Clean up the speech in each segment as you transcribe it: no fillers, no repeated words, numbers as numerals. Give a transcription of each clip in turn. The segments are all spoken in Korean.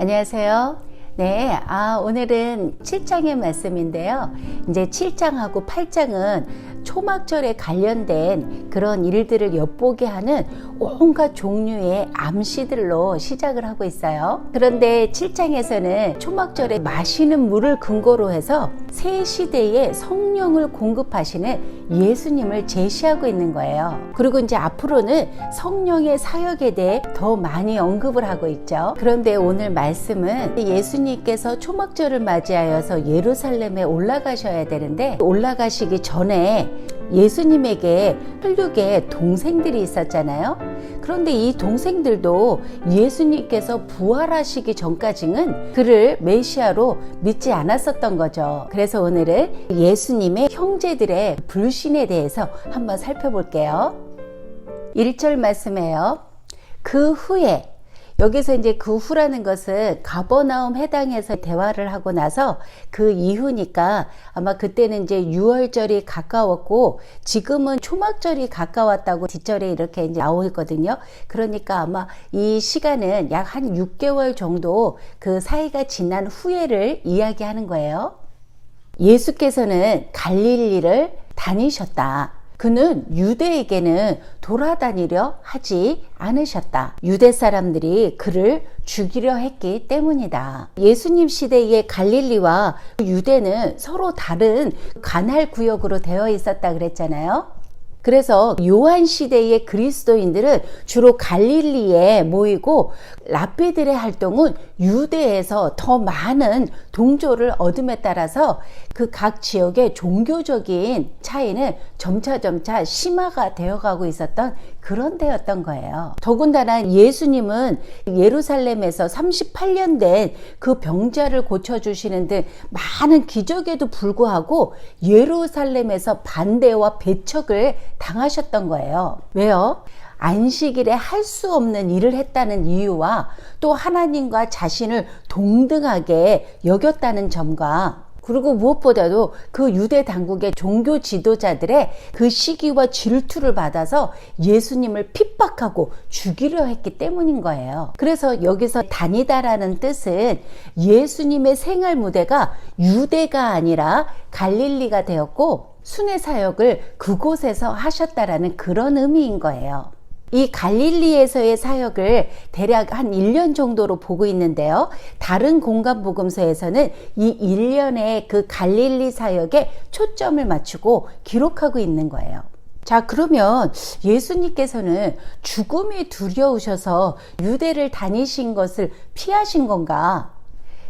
안녕하세요. 네, 오늘은 7장의 말씀인데요. 이제 7장하고 8장은 초막절에 관련된 그런 일들을 엿보게 하는 온갖 종류의 암시들로 시작을 하고 있어요. 그런데 7장에서는 초막절에 마시는 물을 근거로 해서 새 시대에 성령을 공급하시는 예수님을 제시하고 있는 거예요. 그리고 이제 앞으로는 성령의 사역에 대해 더 많이 언급을 하고 있죠. 그런데 오늘 말씀은 예수님께서 초막절을 맞이하여서 예루살렘에 올라가셔야 되는데, 올라가시기 전에 예수님에게 혈육의 동생들이 있었잖아요. 그런데 이 동생들도 예수님께서 부활하시기 전까지는 그를 메시아로 믿지 않았었던 거죠. 그래서 오늘은 예수님의 형제들의 불신에 대해서 한번 살펴볼게요. 1절 말씀이에요. 그 후에, 여기서 이제 그 후라는 것은 가버나움 해당에서 대화를 하고 나서 그 이후니까 아마 그때는 이제 유월절이 가까웠고 지금은 초막절이 가까웠다고 뒷절에 이렇게 이제 나오거든요. 그러니까 아마 이 시간은 약 한 6개월 정도 그 사이가 지난 후에를 이야기하는 거예요. 예수께서는 갈릴리를 다니셨다. 그는 유대에게는 돌아다니려 하지 않으셨다. 유대 사람들이 그를 죽이려 했기 때문이다. 예수님 시대의 갈릴리와 유대는 서로 다른 관할 구역으로 되어 있었다 그랬잖아요. 그래서 요한 시대의 그리스도인들은 주로 갈릴리에 모이고 랍비들의 활동은 유대에서 더 많은 동조를 얻음에 따라서 그 각 지역의 종교적인 차이는 점차 심화가 되어가고 있었던 그런 때였던 거예요. 더군다나 예수님은 예루살렘에서 38년 된 그 병자를 고쳐주시는 등 많은 기적에도 불구하고 예루살렘에서 반대와 배척을 당하셨던 거예요. 왜요? 안식일에 할 수 없는 일을 했다는 이유와 또 하나님과 자신을 동등하게 여겼다는 점과, 그리고 무엇보다도 그 유대 당국의 종교 지도자들의 그 시기와 질투를 받아서 예수님을 핍박하고 죽이려 했기 때문인 거예요. 그래서 여기서 다니다라는 뜻은 예수님의 생활 무대가 유대가 아니라 갈릴리가 되었고 순회 사역을 그곳에서 하셨다라는 그런 의미인 거예요. 이 갈릴리에서의 사역을 대략 한 1년 정도로 보고 있는데요. 다른 공간 복음서에서는 이 1년의 그 갈릴리 사역에 초점을 맞추고 기록하고 있는 거예요. 자, 그러면 예수님께서는 죽음이 두려우셔서 유대를 다니신 것을 피하신 건가?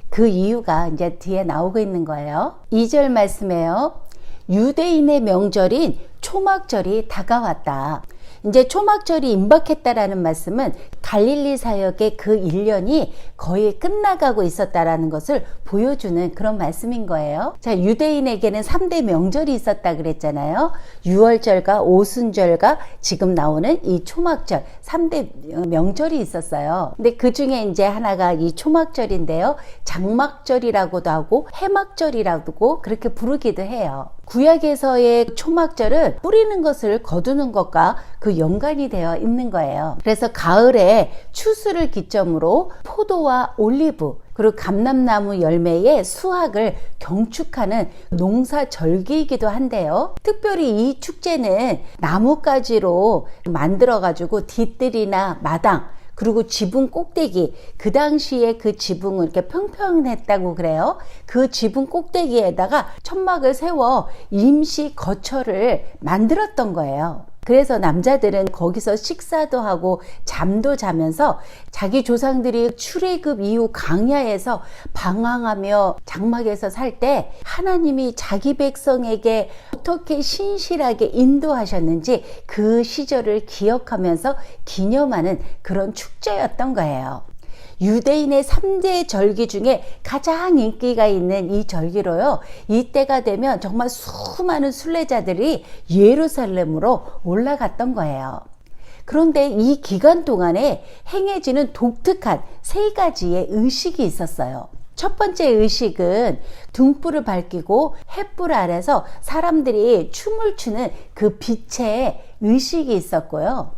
그 이유가 이제 뒤에 나오고 있는 거예요. 2절 말씀에요. 유대인의 명절인 초막절이 다가왔다. 이제 초막절이 임박했다라는 말씀은 갈릴리 사역의 그 1년이 거의 끝나가고 있었다라는 것을 보여주는 그런 말씀인 거예요. 자, 유대인에게는 3대 명절이 있었다 그랬잖아요. 유월절과 오순절과 지금 나오는 이 초막절 3대 명절이 있었어요. 근데 그 중에 이제 하나가 이 초막절인데요. 장막절이라고도 하고 해막절이라고 그렇게 부르기도 해요. 구약에서의 초막절은 뿌리는 것을 거두는 것과 그 연관이 되어 있는 거예요. 그래서 가을에 추수를 기점으로 포도와 올리브 그리고 감람나무 열매의 수확을 경축하는 농사절기이기도 한데요. 특별히 이 축제는 나뭇가지로 만들어가지고 뒤뜰이나 마당 그리고 지붕 꼭대기, 그 당시에 그 지붕은 이렇게 평평했다고 그래요. 그 지붕 꼭대기에다가 천막을 세워 임시 거처를 만들었던 거예요. 그래서 남자들은 거기서 식사도 하고 잠도 자면서 자기 조상들이 출애굽 이후 광야에서 방황하며 장막에서 살 때 하나님이 자기 백성에게 어떻게 신실하게 인도하셨는지 그 시절을 기억하면서 기념하는 그런 축제였던 거예요. 유대인의 3대 절기 중에 가장 인기가 있는 이 절기로요. 이때가 되면 정말 수많은 순례자들이 예루살렘으로 올라갔던 거예요. 그런데 이 기간 동안에 행해지는 독특한 3가지의 의식이 있었어요. 첫 번째 의식은 등불을 밝히고 햇불 아래서 사람들이 춤을 추는 그 빛의 의식이 있었고요.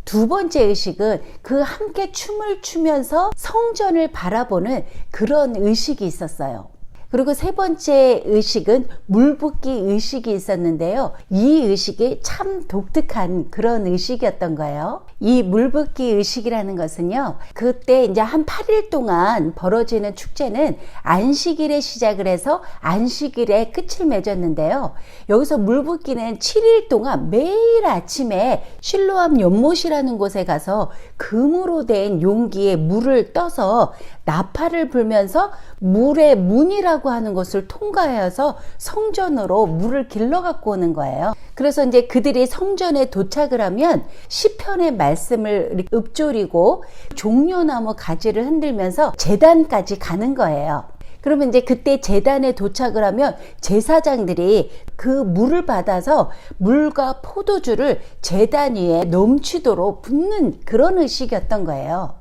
두 번째 의식은 그 함께 춤을 추면서 성전을 바라보는 그런 의식이 있었어요. 그리고 세 번째 의식은 물 붓기 의식이 있었는데요. 이 의식이 참 독특한 그런 의식이었던 거예요. 이 물 붓기 의식이라는 것은요, 그때 이제 한 8일 동안 벌어지는 축제는 안식일에 시작을 해서 안식일에 끝을 맺었는데요. 여기서 물 붓기는 7일 동안 매일 아침에 실로암 연못이라는 곳에 가서 금으로 된 용기에 물을 떠서 나팔을 불면서 물의 문이라고 하는 것을 통과해서 성전으로 물을 길러 갖고 오는 거예요. 그래서 이제 그들이 성전에 도착을 하면 시편의 말씀을 읊조리고 종려나무 가지를 흔들면서 제단까지 가는 거예요. 그러면 이제 그때 제단에 도착을 하면 제사장들이 그 물을 받아서 물과 포도주를 제단 위에 넘치도록 붓는 그런 의식이었던 거예요.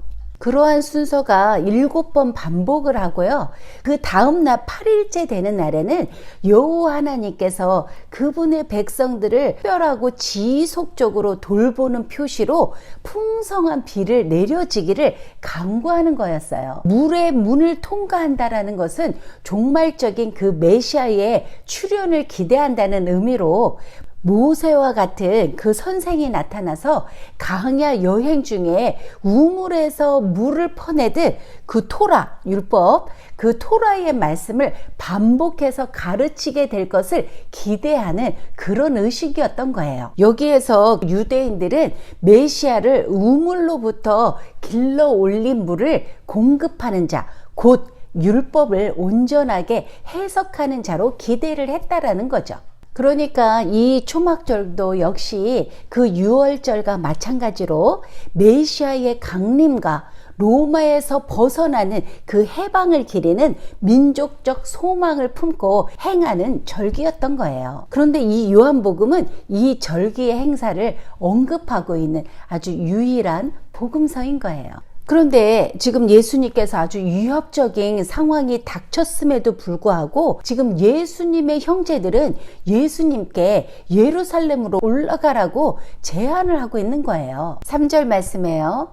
그러한 순서가 7번 반복을 하고요. 그 다음날 8일째 되는 날에는 여호와 하나님께서 그분의 백성들을 특별하고 지속적으로 돌보는 표시로 풍성한 비를 내려지기를 간구하는 거였어요. 물의 문을 통과한다라는 것은 종말적인 그 메시아의 출현을 기대한다는 의미로 모세와 같은 그 선생이 나타나서 광야 여행 중에 우물에서 물을 퍼내듯 그 토라, 율법, 그 토라의 말씀을 반복해서 가르치게 될 것을 기대하는 그런 의식이었던 거예요. 여기에서 유대인들은 메시아를 우물로부터 길러 올린 물을 공급하는 자, 곧 율법을 온전하게 해석하는 자로 기대를 했다라는 거죠. 그러니까 이 초막절도 역시 그 유월절과 마찬가지로 메시아의 강림과 로마에서 벗어나는 그 해방을 기리는 민족적 소망을 품고 행하는 절기였던 거예요. 그런데 이 요한복음은 이 절기의 행사를 언급하고 있는 아주 유일한 복음서인 거예요. 그런데 지금 예수님께서 아주 위협적인 상황이 닥쳤음에도 불구하고 지금 예수님의 형제들은 예수님께 예루살렘으로 올라가라고 제안을 하고 있는 거예요. 3절 말씀에요.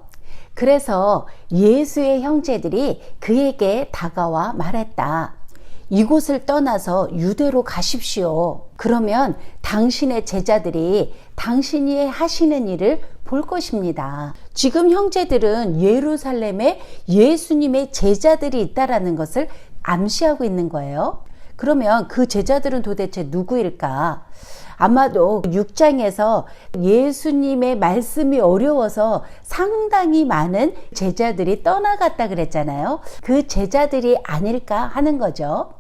그래서 예수의 형제들이 그에게 다가와 말했다. 이곳을 떠나서 유대로 가십시오. 그러면 당신의 제자들이 당신이 하시는 일을 볼 것입니다. 지금 형제들은 예루살렘에 예수님의 제자들이 있다라는 것을 암시하고 있는 거예요. 그러면 그 제자들은 도대체 누구일까? 아마도 6장에서 예수님의 말씀이 어려워서 상당히 많은 제자들이 떠나갔다 그랬잖아요. 그 제자들이 아닐까 하는 거죠.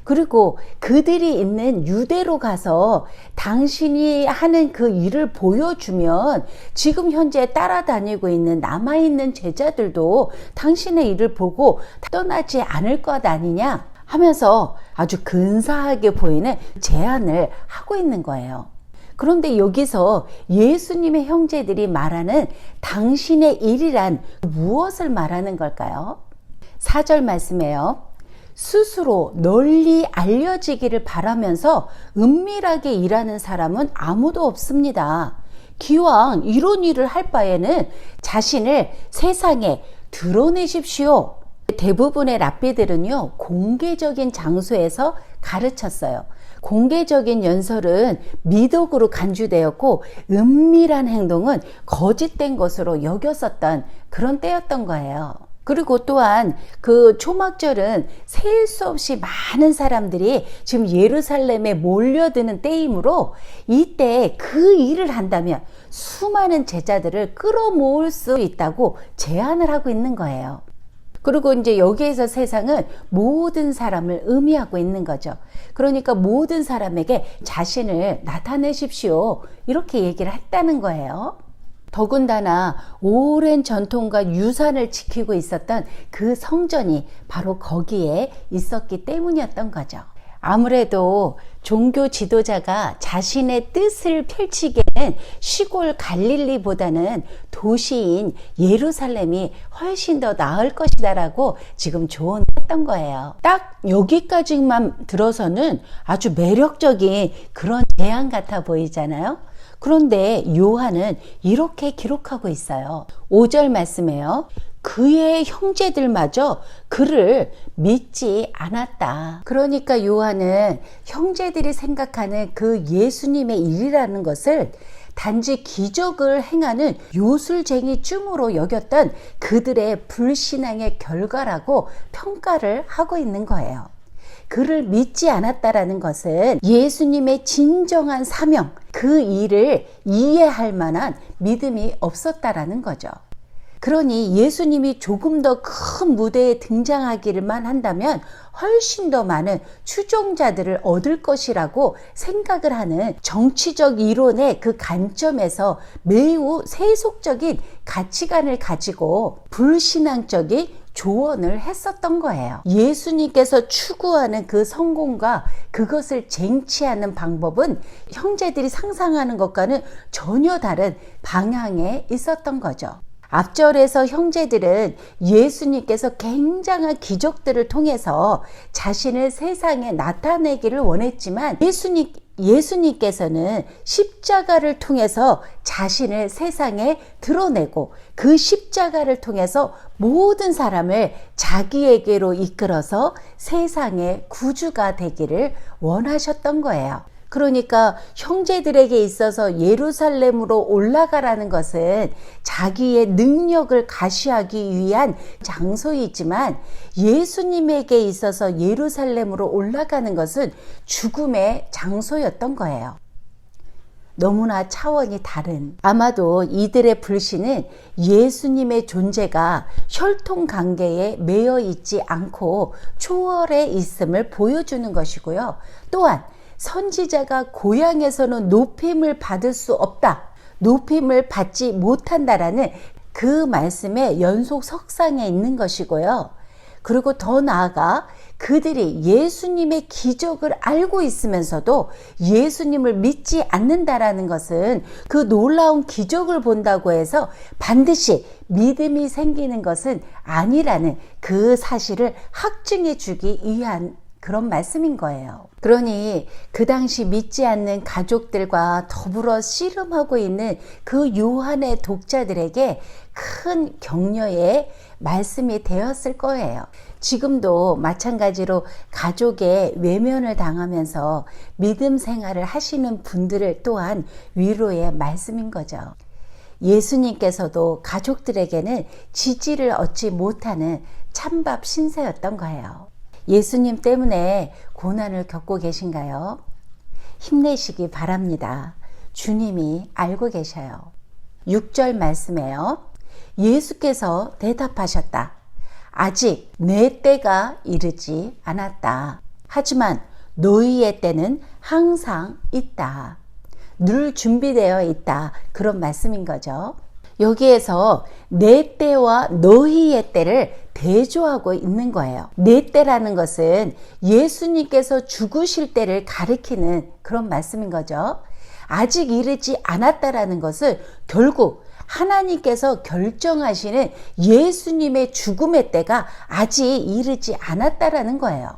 그리고 그들이 있는 유대로 가서 당신이 하는 그 일을 보여주면 지금 현재 따라다니고 있는 남아있는 제자들도 당신의 일을 보고 떠나지 않을 것 아니냐 하면서 아주 근사하게 보이는 제안을 하고 있는 거예요. 그런데 여기서 예수님의 형제들이 말하는 당신의 일이란 무엇을 말하는 걸까요? 4절 말씀에요. 스스로 널리 알려지기를 바라면서 은밀하게 일하는 사람은 아무도 없습니다. 기왕 이런 일을 할 바에는 자신을 세상에 드러내십시오. 대부분의 랍비들은요, 공개적인 장소에서 가르쳤어요. 공개적인 연설은 미덕으로 간주되었고 은밀한 행동은 거짓된 것으로 여겼었던 그런 때였던 거예요. 그리고 또한 그 초막절은 셀 수 없이 많은 사람들이 지금 예루살렘에 몰려드는 때이므로 이때 그 일을 한다면 수많은 제자들을 끌어모을 수 있다고 제안을 하고 있는 거예요. 그리고 이제 여기에서 세상은 모든 사람을 의미하고 있는 거죠. 그러니까 모든 사람에게 자신을 나타내십시오. 이렇게 얘기를 했다는 거예요. 더군다나 오랜 전통과 유산을 지키고 있었던 그 성전이 바로 거기에 있었기 때문이었던 거죠. 아무래도 종교 지도자가 자신의 뜻을 펼치기에는 시골 갈릴리보다는 도시인 예루살렘이 훨씬 더 나을 것이다라고 지금 조언을 했던 거예요. 딱 여기까지만 들어서는 아주 매력적인 그런 제안 같아 보이잖아요. 그런데 요한은 이렇게 기록하고 있어요. 5절 말씀에요. 그의 형제들마저 그를 믿지 않았다. 그러니까 요한은 형제들이 생각하는 그 예수님의 일이라는 것을 단지 기적을 행하는 요술쟁이 쯤으로 여겼던 그들의 불신앙의 결과라고 평가를 하고 있는 거예요. 그를 믿지 않았다라는 것은 예수님의 진정한 사명, 그 일을 이해할 만한 믿음이 없었다라는 거죠. 그러니 예수님이 조금 더 큰 무대에 등장하기만 한다면 훨씬 더 많은 추종자들을 얻을 것이라고 생각을 하는 정치적 이론의 그 관점에서 매우 세속적인 가치관을 가지고 불신앙적인 조언을 했었던 거예요. 예수님께서 추구하는 그 성공과 그것을 쟁취하는 방법은 형제들이 상상하는 것과는 전혀 다른 방향에 있었던 거죠. 앞절에서 형제들은 예수님께서 굉장한 기적들을 통해서 자신을 세상에 나타내기를 원했지만 예수님께서는 십자가를 통해서 자신을 세상에 드러내고 그 십자가를 통해서 모든 사람을 자기에게로 이끌어서 세상의 구주가 되기를 원하셨던 거예요. 그러니까 형제들에게 있어서 예루살렘으로 올라가라는 것은 자기의 능력을 가시하기 위한 장소이지만 예수님에게 있어서 예루살렘으로 올라가는 것은 죽음의 장소였던 거예요. 너무나 차원이 다른, 아마도 이들의 불신은 예수님의 존재가 혈통 관계에 매여 있지 않고 초월해 있음을 보여주는 것이고요. 또한 선지자가 고향에서는 높임을 받을 수 없다, 높임을 받지 못한다라는 그 말씀의 연속 석상에 있는 것이고요. 그리고 더 나아가 그들이 예수님의 기적을 알고 있으면서도 예수님을 믿지 않는다라는 것은 그 놀라운 기적을 본다고 해서 반드시 믿음이 생기는 것은 아니라는 그 사실을 확증해 주기 위한 그런 말씀인 거예요. 그러니 그 당시 믿지 않는 가족들과 더불어 씨름하고 있는 그 요한의 독자들에게 큰 격려의 말씀이 되었을 거예요. 지금도 마찬가지로 가족의 외면을 당하면서 믿음 생활을 하시는 분들을 또한 위로의 말씀인 거죠. 예수님께서도 가족들에게는 지지를 얻지 못하는 찬밥 신세였던 거예요. 예수님 때문에 고난을 겪고 계신가요? 힘내시기 바랍니다. 주님이 알고 계셔요. 6절 말씀에요. 예수께서 대답하셨다. 아직 내 때가 이르지 않았다. 하지만 너희의 때는 항상 있다. 늘 준비되어 있다. 그런 말씀인 거죠. 여기에서 내 때와 너희의 때를 대조하고 있는 거예요. 내 때라는 것은 예수님께서 죽으실 때를 가리키는 그런 말씀인 거죠. 아직 이르지 않았다라는 것은 결국 하나님께서 결정하시는 예수님의 죽음의 때가 아직 이르지 않았다라는 거예요.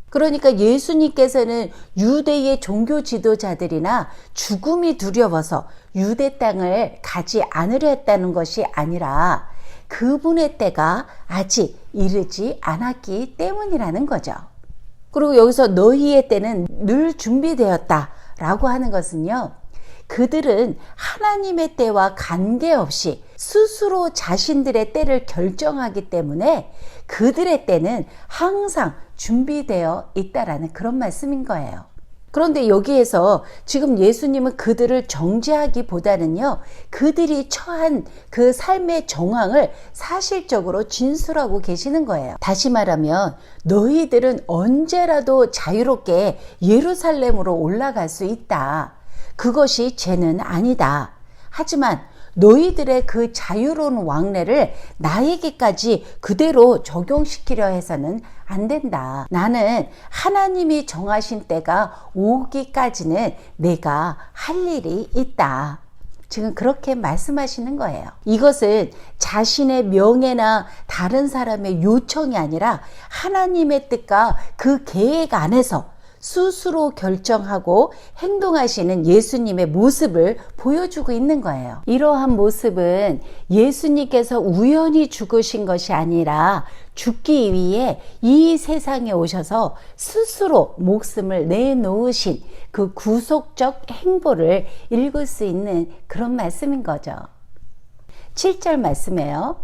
그러니까 예수님께서는 유대의 종교 지도자들이나 죽음이 두려워서 유대 땅을 가지 않으려 했다는 것이 아니라 그분의 때가 아직 이르지 않았기 때문이라는 거죠. 그리고 여기서 너희의 때는 늘 준비되었다 라고 하는 것은요, 그들은 하나님의 때와 관계없이 스스로 자신들의 때를 결정하기 때문에 그들의 때는 항상 준비되어 있다라는 그런 말씀인 거예요. 그런데 여기에서 지금 예수님은 그들을 정죄하기보다는요, 그들이 처한 그 삶의 정황을 사실적으로 진술하고 계시는 거예요. 다시 말하면 너희들은 언제라도 자유롭게 예루살렘으로 올라갈 수 있다. 그것이 죄는 아니다. 하지만 너희들의 그 자유로운 왕래를 나에게까지 그대로 적용시키려 해서는 안 된다. 나는 하나님이 정하신 때가 오기까지는 내가 할 일이 있다. 지금 그렇게 말씀하시는 거예요. 이것은 자신의 명예나 다른 사람의 요청이 아니라 하나님의 뜻과 그 계획 안에서 스스로 결정하고 행동하시는 예수님의 모습을 보여주고 있는 거예요. 이러한 모습은 예수님께서 우연히 죽으신 것이 아니라 죽기 위해 이 세상에 오셔서 스스로 목숨을 내놓으신 그 구속적 행보를 읽을 수 있는 그런 말씀인 거죠. 7절 말씀이에요.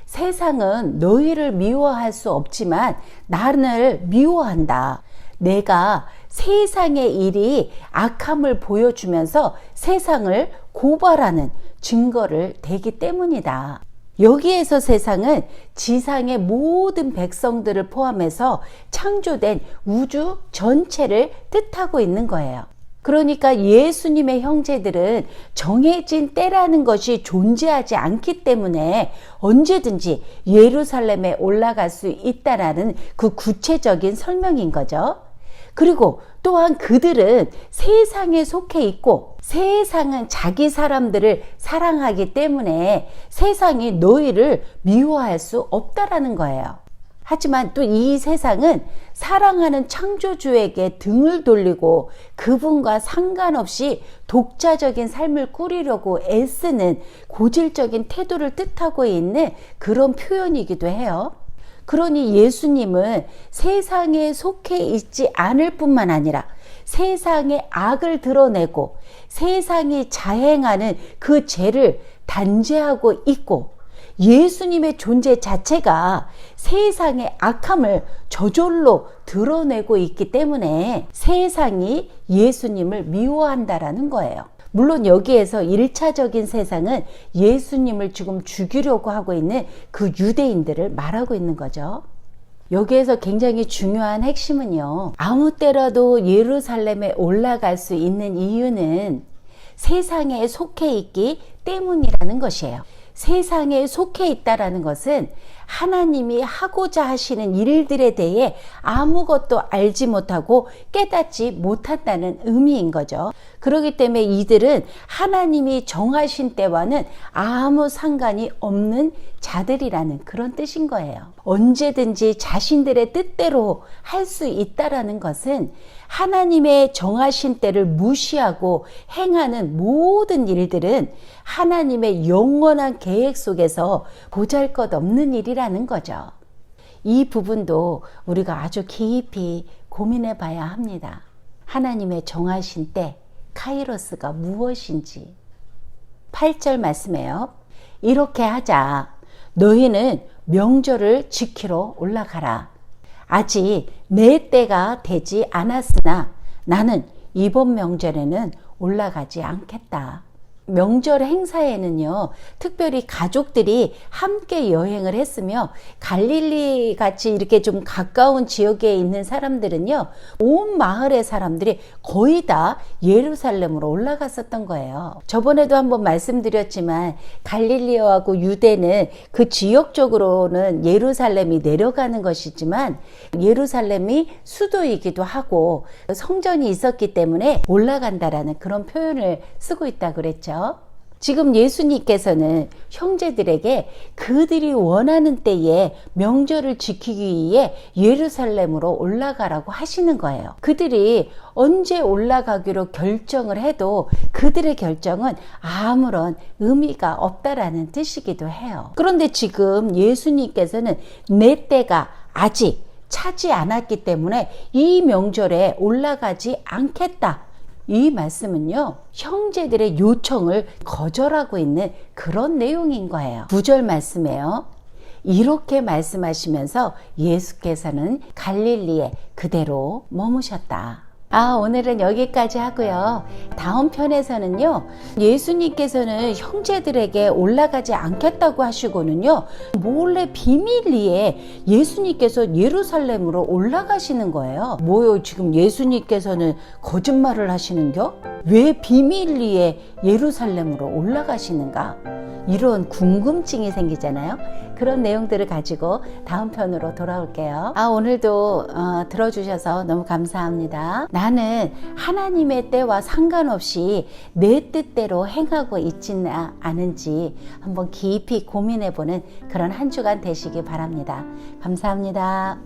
세상은 너희를 미워할 수 없지만 나를 미워한다. 내가 세상의 일이 악함을 보여주면서 세상을 고발하는 증거를 대기 때문이다. 여기에서 세상은 지상의 모든 백성들을 포함해서 창조된 우주 전체를 뜻하고 있는 거예요. 그러니까 예수님의 형제들은 정해진 때라는 것이 존재하지 않기 때문에 언제든지 예루살렘에 올라갈 수 있다라는 그 구체적인 설명인 거죠. 그리고 또한 그들은 세상에 속해 있고 세상은 자기 사람들을 사랑하기 때문에 세상이 너희를 미워할 수 없다라는 거예요. 하지만 또 이 세상은 사랑하는 창조주에게 등을 돌리고 그분과 상관없이 독자적인 삶을 꾸리려고 애쓰는 고질적인 태도를 뜻하고 있는 그런 표현이기도 해요. 그러니 예수님은 세상에 속해 있지 않을 뿐만 아니라 세상의 악을 드러내고 세상이 자행하는 그 죄를 단죄하고 있고 예수님의 존재 자체가 세상의 악함을 저절로 드러내고 있기 때문에 세상이 예수님을 미워한다라는 거예요. 물론 여기에서 1차적인 세상은 예수님을 지금 죽이려고 하고 있는 그 유대인들을 말하고 있는 거죠. 여기에서 굉장히 중요한 핵심은요. 아무 때라도 예루살렘에 올라갈 수 있는 이유는 세상에 속해 있기 때문이라는 것이에요. 세상에 속해 있다라는 것은 하나님이 하고자 하시는 일들에 대해 아무것도 알지 못하고 깨닫지 못한다는 의미인 거죠. 그렇기 때문에 이들은 하나님이 정하신 때와는 아무 상관이 없는 자들이라는 그런 뜻인 거예요. 언제든지 자신들의 뜻대로 할 수 있다라는 것은 하나님의 정하신 때를 무시하고 행하는 모든 일들은 하나님의 영원한 계획 속에서 보잘것없는 일이라는 거죠. 이 부분도 우리가 아주 깊이 고민해 봐야 합니다. 하나님의 정하신 때 카이로스가 무엇인지. 8절 말씀해요. 이렇게 하자. 너희는 명절을 지키러 올라가라. 아직 내 때가 되지 않았으나 나는 이번 명절에는 올라가지 않겠다. 명절 행사에는요, 특별히 가족들이 함께 여행을 했으며 갈릴리 같이 이렇게 좀 가까운 지역에 있는 사람들은요, 온 마을의 사람들이 거의 다 예루살렘으로 올라갔었던 거예요. 저번에도 한번 말씀드렸지만 갈릴리하고 유대는 그 지역적으로는 예루살렘이 내려가는 것이지만 예루살렘이 수도이기도 하고 성전이 있었기 때문에 올라간다라는 그런 표현을 쓰고 있다 그랬죠. 지금 예수님께서는 형제들에게 그들이 원하는 때에 명절을 지키기 위해 예루살렘으로 올라가라고 하시는 거예요. 그들이 언제 올라가기로 결정을 해도 그들의 결정은 아무런 의미가 없다라는 뜻이기도 해요. 그런데 지금 예수님께서는 내 때가 아직 차지 않았기 때문에 이 명절에 올라가지 않겠다. 이 말씀은요, 형제들의 요청을 거절하고 있는 그런 내용인 거예요. 9절 말씀이에요. 이렇게 말씀하시면서 예수께서는 갈릴리에 그대로 머무셨다. 오늘은 여기까지 하고요. 다음 편에서는요, 예수님께서는 형제들에게 올라가지 않겠다고 하시고는요, 몰래 비밀리에 예수님께서 예루살렘으로 올라가시는 거예요. 뭐요? 지금 예수님께서는 거짓말을 하시는겨? 왜 비밀리에 예루살렘으로 올라가시는가? 이런 궁금증이 생기잖아요. 그런 내용들을 가지고 다음 편으로 돌아올게요. 오늘도 들어주셔서 너무 감사합니다. 나는 하나님의 때와 상관없이 내 뜻대로 행하고 있지는 않은지 한번 깊이 고민해보는 그런 한 주간 되시기 바랍니다. 감사합니다.